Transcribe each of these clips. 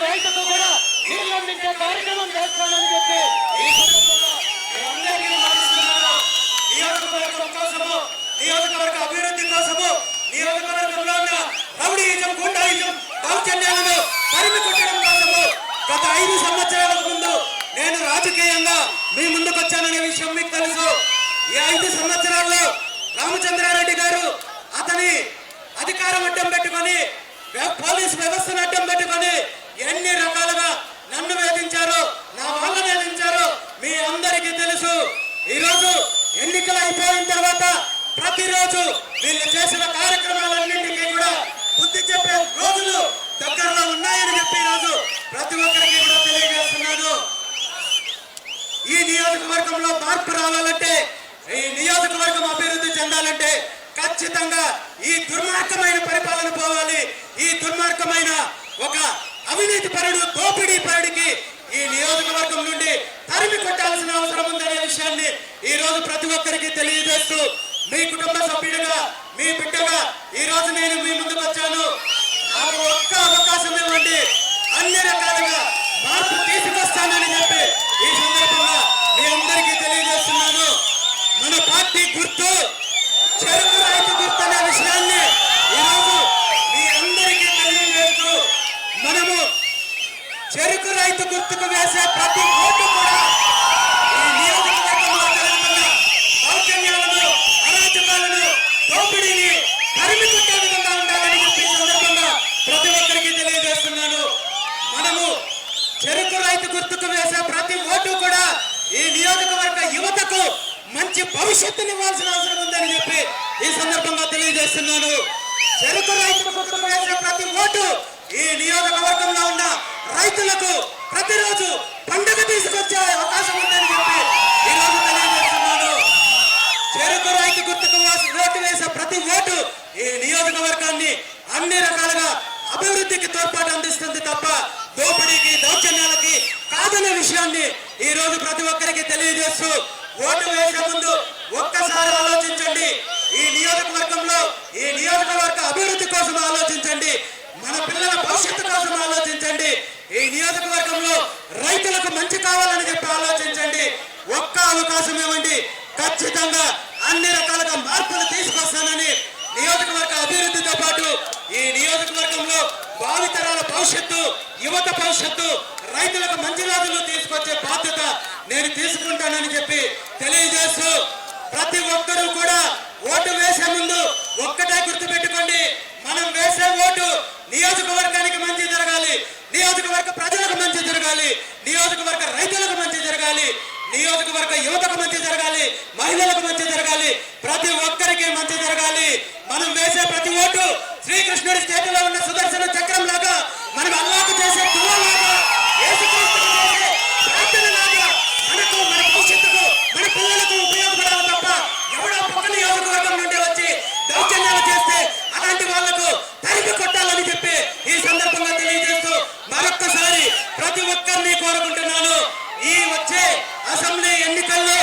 రైతుకు కూడా నీళ్ళు అందించే కార్యక్రమం చేస్తానని చెప్పి నియోజకవర్గం కోసము, నియోజకవర్గ అభివృద్ధి కోసము, నియోజకవర్గంలో ఉన్న రౌడీయిజం, గుండాయిజం, దౌర్జన్యాలను తరిమి కొట్టడం కోసము గత 5 సంవత్సరాల ముందు నేను రాజకీయంగా మీ ముందుకు వచ్చాననే విషయం మీకు తెలుసు. ఈ 5 సంవత్సరాల్లో రామచంద్రారెడ్డి గారు అతని అధికారం అడ్డం పెట్టుకొని, పోలీసు వ్యవస్థను అడ్డం పెట్టుకొని ఎన్ని రకాలుగా నన్ను వేధించారో, నా వాళ్ళని వేధించారో మీ అందరికీ తెలుసు. ఈరోజు ఎన్నికలు అయిపోయిన తర్వాత ప్రతిరోజు వీళ్ళు చేసిన కార్యక్రమాలన్నింటికీ కూడా బుద్ధి చెప్పే రోజులు దగ్గరలో ఉన్నాయని చెప్పి ఈరోజు ప్రతి ఒక్కరికి కూడా తెలియజేస్తున్నాను. ఈ నియోజకవర్గంలో మార్పు రావాలంటే, ఈ నియోజకవర్గం అభివృద్ధి చెందాలంటే ఖచ్చితంగా ఈ దుర్మార్గమైన పరిపాలన పోవాలి. ఈ దుర్మార్గమైన ఒక అవినీతి పరుడు, దోపిడీ పరుడికి ఈ నియోజకవర్గం నుండి తరిమి కొట్టాల్సిన అవసరం ఉందనే విషయాన్ని ఈ రోజు ప్రతి ఒక్కరికి తెలియజేస్తూ, మీ కుటుంబ సభ్యుడిగా, మీ బిడ్డగా ఈ రోజు నేను మీ ముందుకు వచ్చాను. నాకు ఒక్క అవకాశం ఇవ్వండి, అన్ని రకాలుగా మార్పు తీసుకొస్తానని చెప్పి ఈ సందర్భంగా మీ అందరికీ తెలియజేస్తున్నాను. మన పార్టీ గుర్తు చెరుకు రైతు గుర్తు అనే విషయాన్ని ఈరోజు మీ అందరికీ తెలియజేస్తూ, మనము చెరుకు రైతు గుర్తుకు వేసే ప్రతి ఓటు కూడా ఈ నియోజకవర్గంలో జరుగుతున్న దౌర్జన్యాలను, అరాచకాలను, దోపిడీని తరిమి కొట్టే విధంగా ఉండాలని చెప్పి సందర్భంగా ప్రతి ఒక్కరికి తెలియజేస్తున్నాను. మనము చెరుకు రైతు గుర్తుకు వేసే ప్రతి ఓటు కూడా ఈ నియోజకవర్గ యువతకు మంచి భవిష్యత్తుని ఇవ్వాల్సిన అవసరం ఉందని చెప్పి ఈ సందర్భంగా తెలియజేస్తున్నాను. చెరుకు రైతు గుర్తుకు వేసే ప్రతి ఓటు ఈ నియోజకవర్గంలో ఉన్న రైతులకు ప్రతిరోజు పండుగ తీసుకొచ్చే అవకాశం ఉందని చెప్పి ఈ రోజు తెలియజేస్తున్నాను. చెరుకు రైతు గుర్తుకు ఓటు వేసే ప్రతి ఓటు ఈ నియోజకవర్గాన్ని అన్ని రకాలుగా అభివృద్ధికి తోడ్పాటు అందిస్తుంది తప్ప దోపిడీకి, దౌర్జన్యాలకి కాదనే విషయాన్ని ఈ రోజు ప్రతి ఒక్కరికి తెలియజేస్తూ, ఓటు వేసే ముందు ఒక్కసారి ఆలోచించండి. ఈ నియోజకవర్గంలో, ఈ నియోజకవర్గ అభివృద్ధి కోసం ఆలోచించండి. మన పిల్లల భవిష్యత్తు కోసం ఆలోచించండి. ఈ నియోజకవర్గంలో రైతులకు మంచి కావాలని చెప్పి ఆలోచించండి. ఒక్క అవకాశం ఇవ్వండి, ఖచ్చితంగా అన్ని రకాలుగా మార్పులు తీసుకొస్తానని, నియోజకవర్గ అభివృద్ధితో పాటు ఈ నియోజకవర్గంలో భావితరాల భవిష్యత్తు, యువత భవిష్యత్తు, రైతులకు మంచి రోజులు తీసుకొచ్చే బాధ్యత నేను తీసుకుంటానని చెప్పి తెలియజేస్తూ, ప్రతి ఒక్కరూ కూడా ఓటు వేసే ముందు ఒక్కటే గుర్తుపెట్టుకోండి, మనం వేసే ఓటు నియోజకవర్గానికి మంచి జరగాలి, నియోజకవర్గ ప్రజలకు మంచి జరగాలి, నియోజకవర్గ రైతులకు మంచి జరగాలి, నియోజకవర్గ యువతకు మంచి జరగాలి, మహిళలకు మంచి జరగాలి, ప్రతి ఒక్కరికి మంచి జరగాలి. మనం వేసే ప్రతి ఓటు శ్రీకృష్ణుడి చేతిలో ఉన్న సుదర్శన చక్రం లాగా, మనం అల్లాకు చేసే దువ్వలాగా, యేసుక్రీస్తుకు చేసే ప్రార్థనలాగా మనకు, మన భవిష్యత్తుకు, మన పిల్లలకు ఉపయోగపడాలి తప్ప ఎవడో పక్క నియోజకవర్గం నుండి వచ్చి దౌర్జన్యాలు చేస్తే అలాంటి వాళ్లకు తరిమి కొట్టాలని చెప్పి ఈ సందర్భంగా తెలియజేస్తూ, మరొక్కసారి ప్రతి ఒక్కరిని కోరుకుంటున్నాను, ఈ వచ్చే అసెంబ్లీ ఎన్నికల్లో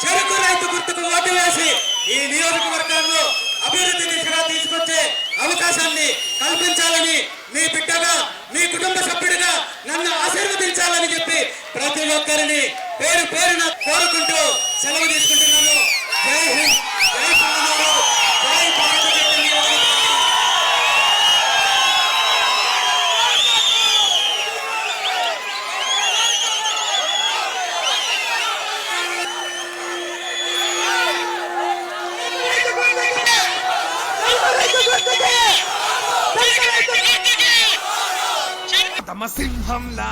చెరుకు రైతు గుర్తుకు ఓటు వేసి ఈ నియోజకవర్గాల్లో అభివృద్ధి దిశగా తీసుకొచ్చే అవకాశాన్ని కల్పించాలని, మీ బిడ్డగా, మీ కుటుంబ సభ్యుడిగా నన్ను ఆశీర్వదించాలని చెప్పి ప్రతి ఒక్కరిని పేరు పేరున కోరుకుంటూ సెలవు సమసింహంలా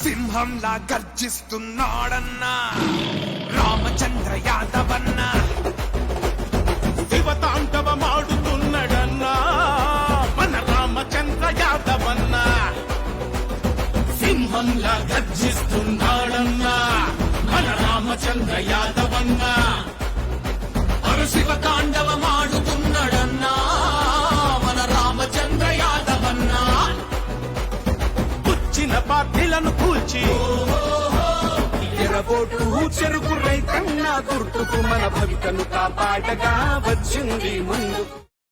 సింహంలా గర్జిస్తున్నాడన్నా రామచంద్ర యాదవన్న శివతాండవమాడుతున్నడన్నా మన రామచంద్ర యాదవన్న సింహంలా గర్జిస్తున్నాడన్నా మన రామచంద్ర యాదవన్న శివ తాండవమాడుతున్నాడన్నా మన రామచంద్ర యాదవన్నా పుచ్చిన పార్టీలను కూల్చి ఎరబోటు చెరుకు రైతన్న గుర్తుకు మన భవితను కాపాడగా వచ్చింది ముందు